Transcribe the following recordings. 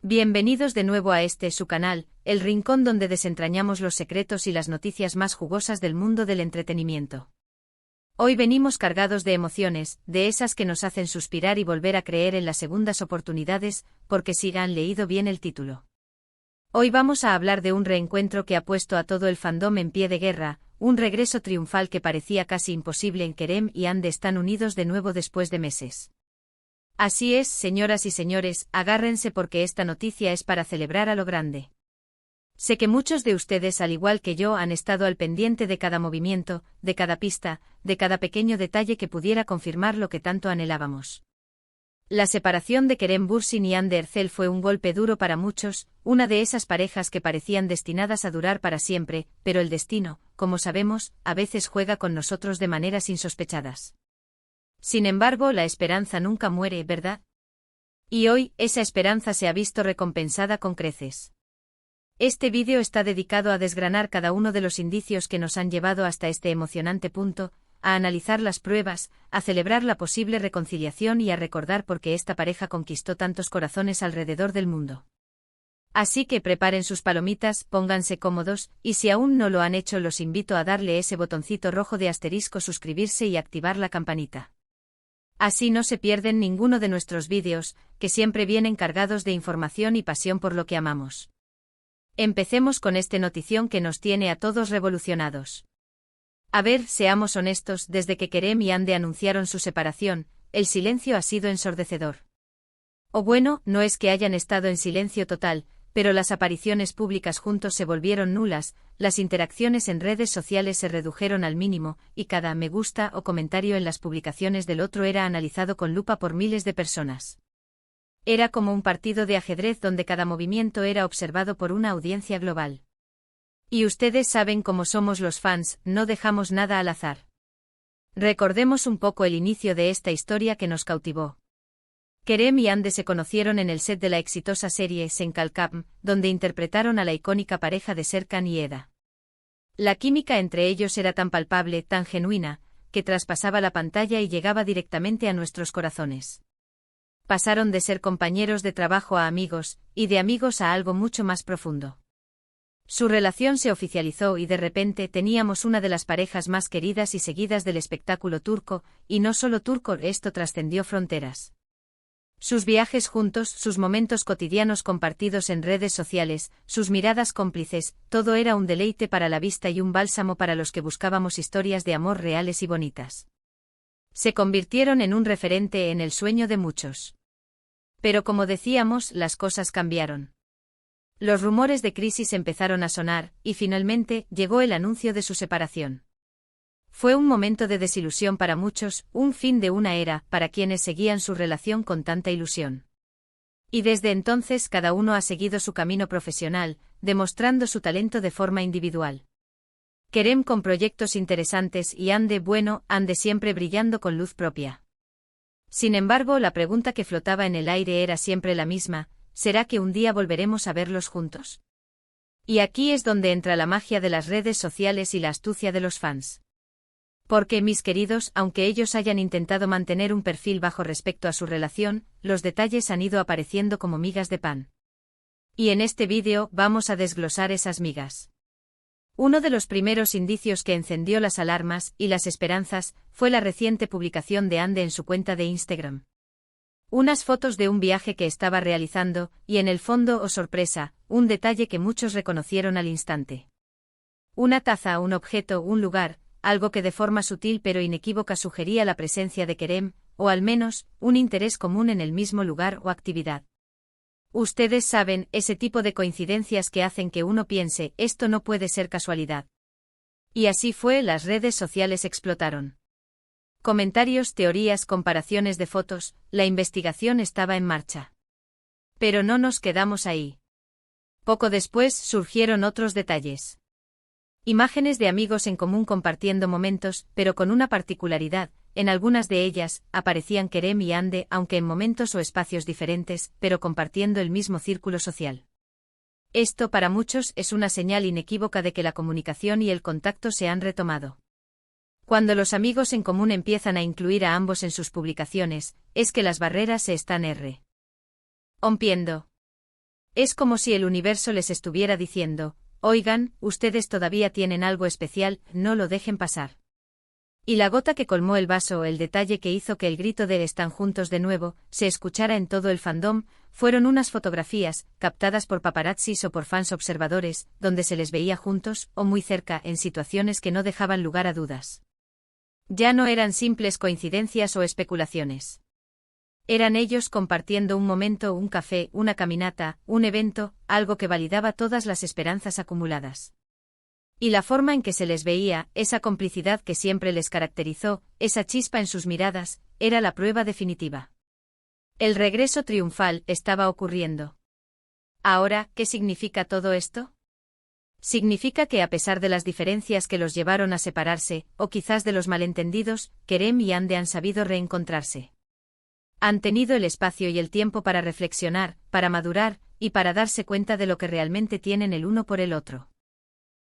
Bienvenidos de nuevo a su canal, el rincón donde desentrañamos los secretos y las noticias más jugosas del mundo del entretenimiento. Hoy venimos cargados de emociones, de esas que nos hacen suspirar y volver a creer en las segundas oportunidades, porque sí han leído bien el título. Hoy vamos a hablar de un reencuentro que ha puesto a todo el fandom en pie de guerra, un regreso triunfal que parecía casi imposible en Kerem y Ande están unidos de nuevo después de meses. Así es, señoras y señores, agárrense porque esta noticia es para celebrar a lo grande. Sé que muchos de ustedes, al igual que yo, han estado al pendiente de cada movimiento, de cada pista, de cada pequeño detalle que pudiera confirmar lo que tanto anhelábamos. La separación de Kerem Bürsin y Hande Erçel fue un golpe duro para muchos, una de esas parejas que parecían destinadas a durar para siempre, pero el destino, como sabemos, a veces juega con nosotros de maneras insospechadas. Sin embargo, la esperanza nunca muere, ¿verdad? Y hoy, esa esperanza se ha visto recompensada con creces. Este vídeo está dedicado a desgranar cada uno de los indicios que nos han llevado hasta este emocionante punto, a analizar las pruebas, a celebrar la posible reconciliación y a recordar por qué esta pareja conquistó tantos corazones alrededor del mundo. Así que preparen sus palomitas, pónganse cómodos, y si aún no lo han hecho los invito a darle ese botoncito rojo de asterisco suscribirse y activar la campanita. Así no se pierden ninguno de nuestros vídeos, que siempre vienen cargados de información y pasión por lo que amamos. Empecemos con esta notición que nos tiene a todos revolucionados. A ver, seamos honestos, desde que Kerem y Hande anunciaron su separación, el silencio ha sido ensordecedor. O bueno, no es que hayan estado en silencio total, pero las apariciones públicas juntos se volvieron nulas, las interacciones en redes sociales se redujeron al mínimo, y cada me gusta o comentario en las publicaciones del otro era analizado con lupa por miles de personas. Era como un partido de ajedrez donde cada movimiento era observado por una audiencia global. Y ustedes saben cómo somos los fans, no dejamos nada al azar. Recordemos un poco el inicio de esta historia que nos cautivó. Kerem y Hande se conocieron en el set de la exitosa serie Sen Kalkam, donde interpretaron a la icónica pareja de Serkan y Eda. La química entre ellos era tan palpable, tan genuina, que traspasaba la pantalla y llegaba directamente a nuestros corazones. Pasaron de ser compañeros de trabajo a amigos, y de amigos a algo mucho más profundo. Su relación se oficializó y de repente teníamos una de las parejas más queridas y seguidas del espectáculo turco, y no solo turco, esto trascendió fronteras. Sus viajes juntos, sus momentos cotidianos compartidos en redes sociales, sus miradas cómplices, todo era un deleite para la vista y un bálsamo para los que buscábamos historias de amor reales y bonitas. Se convirtieron en un referente en el sueño de muchos. Pero como decíamos, las cosas cambiaron. Los rumores de crisis empezaron a sonar, y finalmente llegó el anuncio de su separación. Fue un momento de desilusión para muchos, un fin de una era, para quienes seguían su relación con tanta ilusión. Y desde entonces cada uno ha seguido su camino profesional, demostrando su talento de forma individual. Kerem con proyectos interesantes y Hande siempre brillando con luz propia. Sin embargo, la pregunta que flotaba en el aire era siempre la misma, ¿será que un día volveremos a verlos juntos? Y aquí es donde entra la magia de las redes sociales y la astucia de los fans. Porque, mis queridos, aunque ellos hayan intentado mantener un perfil bajo respecto a su relación, los detalles han ido apareciendo como migas de pan. Y en este vídeo vamos a desglosar esas migas. Uno de los primeros indicios que encendió las alarmas y las esperanzas fue la reciente publicación de Hande en su cuenta de Instagram. Unas fotos de un viaje que estaba realizando, y en el fondo, oh sorpresa, un detalle que muchos reconocieron al instante. Una taza, un objeto, un lugar, algo que de forma sutil pero inequívoca sugería la presencia de Kerem, o al menos, un interés común en el mismo lugar o actividad. Ustedes saben, ese tipo de coincidencias que hacen que uno piense, esto no puede ser casualidad. Y así fue, las redes sociales explotaron. Comentarios, teorías, comparaciones de fotos, la investigación estaba en marcha. Pero no nos quedamos ahí. Poco después surgieron otros detalles. Imágenes de amigos en común compartiendo momentos, pero con una particularidad, en algunas de ellas, aparecían Kerem y Hande, aunque en momentos o espacios diferentes, pero compartiendo el mismo círculo social. Esto para muchos es una señal inequívoca de que la comunicación y el contacto se han retomado. Cuando los amigos en común empiezan a incluir a ambos en sus publicaciones, es que las barreras se están rompiendo. Es como si el universo les estuviera diciendo, oigan, ustedes todavía tienen algo especial, no lo dejen pasar. Y la gota que colmó el vaso, el detalle que hizo que el grito de "están juntos de nuevo" se escuchara en todo el fandom, fueron unas fotografías, captadas por paparazzis o por fans observadores, donde se les veía juntos, o muy cerca, en situaciones que no dejaban lugar a dudas. Ya no eran simples coincidencias o especulaciones. Eran ellos compartiendo un momento, un café, una caminata, un evento, algo que validaba todas las esperanzas acumuladas. Y la forma en que se les veía, esa complicidad que siempre les caracterizó, esa chispa en sus miradas, era la prueba definitiva. El regreso triunfal estaba ocurriendo. Ahora, ¿qué significa todo esto? Significa que a pesar de las diferencias que los llevaron a separarse, o quizás de los malentendidos, Kerem y Hande han sabido reencontrarse. Han tenido el espacio y el tiempo para reflexionar, para madurar, y para darse cuenta de lo que realmente tienen el uno por el otro.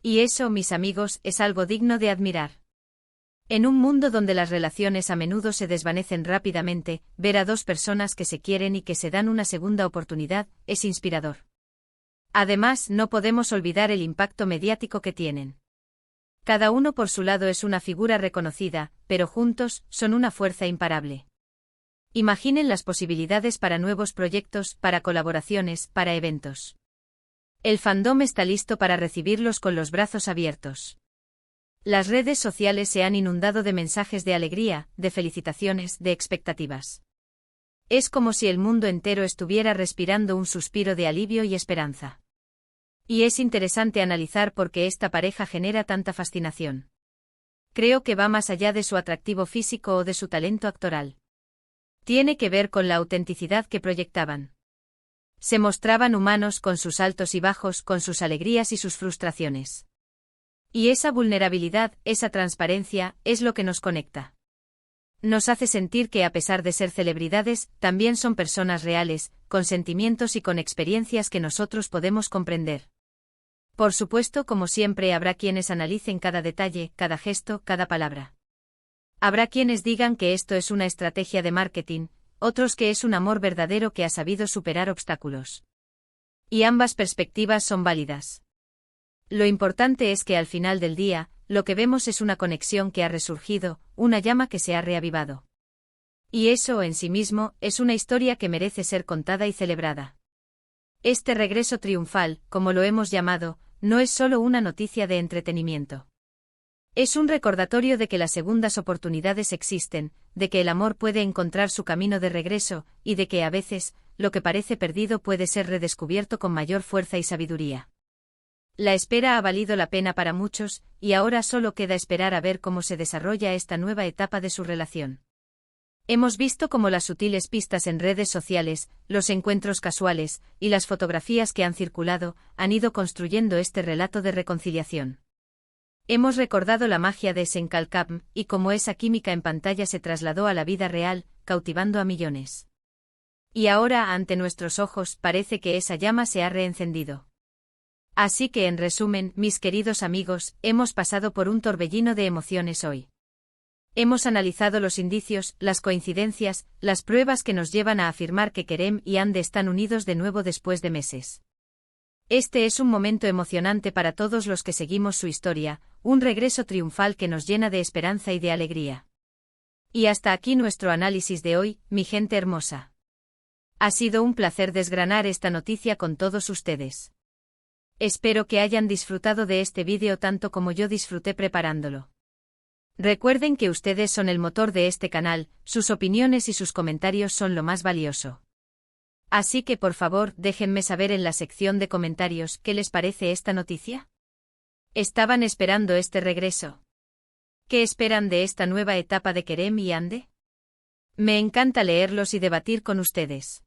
Y eso, mis amigos, es algo digno de admirar. En un mundo donde las relaciones a menudo se desvanecen rápidamente, ver a dos personas que se quieren y que se dan una segunda oportunidad, es inspirador. Además, no podemos olvidar el impacto mediático que tienen. Cada uno por su lado es una figura reconocida, pero juntos, son una fuerza imparable. Imaginen las posibilidades para nuevos proyectos, para colaboraciones, para eventos. El fandom está listo para recibirlos con los brazos abiertos. Las redes sociales se han inundado de mensajes de alegría, de felicitaciones, de expectativas. Es como si el mundo entero estuviera respirando un suspiro de alivio y esperanza. Y es interesante analizar por qué esta pareja genera tanta fascinación. Creo que va más allá de su atractivo físico o de su talento actoral. Tiene que ver con la autenticidad que proyectaban. Se mostraban humanos con sus altos y bajos, con sus alegrías y sus frustraciones. Y esa vulnerabilidad, esa transparencia, es lo que nos conecta. Nos hace sentir que a pesar de ser celebridades, también son personas reales, con sentimientos y con experiencias que nosotros podemos comprender. Por supuesto, como siempre, habrá quienes analicen cada detalle, cada gesto, cada palabra. Habrá quienes digan que esto es una estrategia de marketing, otros que es un amor verdadero que ha sabido superar obstáculos. Y ambas perspectivas son válidas. Lo importante es que al final del día, lo que vemos es una conexión que ha resurgido, una llama que se ha reavivado. Y eso en sí mismo es una historia que merece ser contada y celebrada. Este regreso triunfal, como lo hemos llamado, no es solo una noticia de entretenimiento. Es un recordatorio de que las segundas oportunidades existen, de que el amor puede encontrar su camino de regreso, y de que a veces, lo que parece perdido puede ser redescubierto con mayor fuerza y sabiduría. La espera ha valido la pena para muchos, y ahora solo queda esperar a ver cómo se desarrolla esta nueva etapa de su relación. Hemos visto cómo las sutiles pistas en redes sociales, los encuentros casuales, y las fotografías que han circulado, han ido construyendo este relato de reconciliación. Hemos recordado la magia de Senkalkam, y cómo esa química en pantalla se trasladó a la vida real, cautivando a millones. Y ahora, ante nuestros ojos, parece que esa llama se ha reencendido. Así que, en resumen, mis queridos amigos, hemos pasado por un torbellino de emociones hoy. Hemos analizado los indicios, las coincidencias, las pruebas que nos llevan a afirmar que Kerem y Hande están unidos de nuevo después de meses. Este es un momento emocionante para todos los que seguimos su historia, un regreso triunfal que nos llena de esperanza y de alegría. Y hasta aquí nuestro análisis de hoy, mi gente hermosa. Ha sido un placer desgranar esta noticia con todos ustedes. Espero que hayan disfrutado de este vídeo tanto como yo disfruté preparándolo. Recuerden que ustedes son el motor de este canal, sus opiniones y sus comentarios son lo más valioso. Así que por favor, déjenme saber en la sección de comentarios qué les parece esta noticia. ¿Estaban esperando este regreso? ¿Qué esperan de esta nueva etapa de Kerem y Hande? Me encanta leerlos y debatir con ustedes.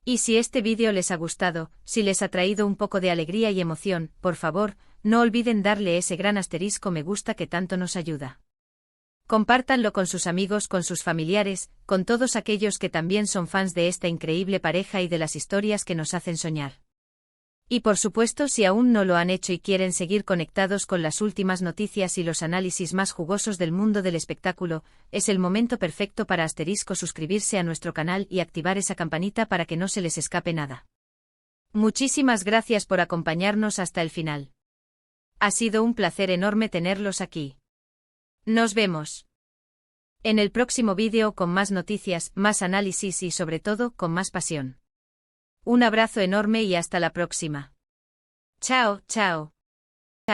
Y si este vídeo les ha gustado, si les ha traído un poco de alegría y emoción, por favor, no olviden darle ese gran asterisco me gusta que tanto nos ayuda. Compártanlo con sus amigos, con sus familiares, con todos aquellos que también son fans de esta increíble pareja y de las historias que nos hacen soñar. Y por supuesto, si aún no lo han hecho y quieren seguir conectados con las últimas noticias y los análisis más jugosos del mundo del espectáculo, es el momento perfecto para suscribirse a nuestro canal y activar esa campanita para que no se les escape nada. Muchísimas gracias por acompañarnos hasta el final. Ha sido un placer enorme tenerlos aquí. Nos vemos en el próximo vídeo con más noticias, más análisis y sobre todo con más pasión. Un abrazo enorme y hasta la próxima. Chao, chao.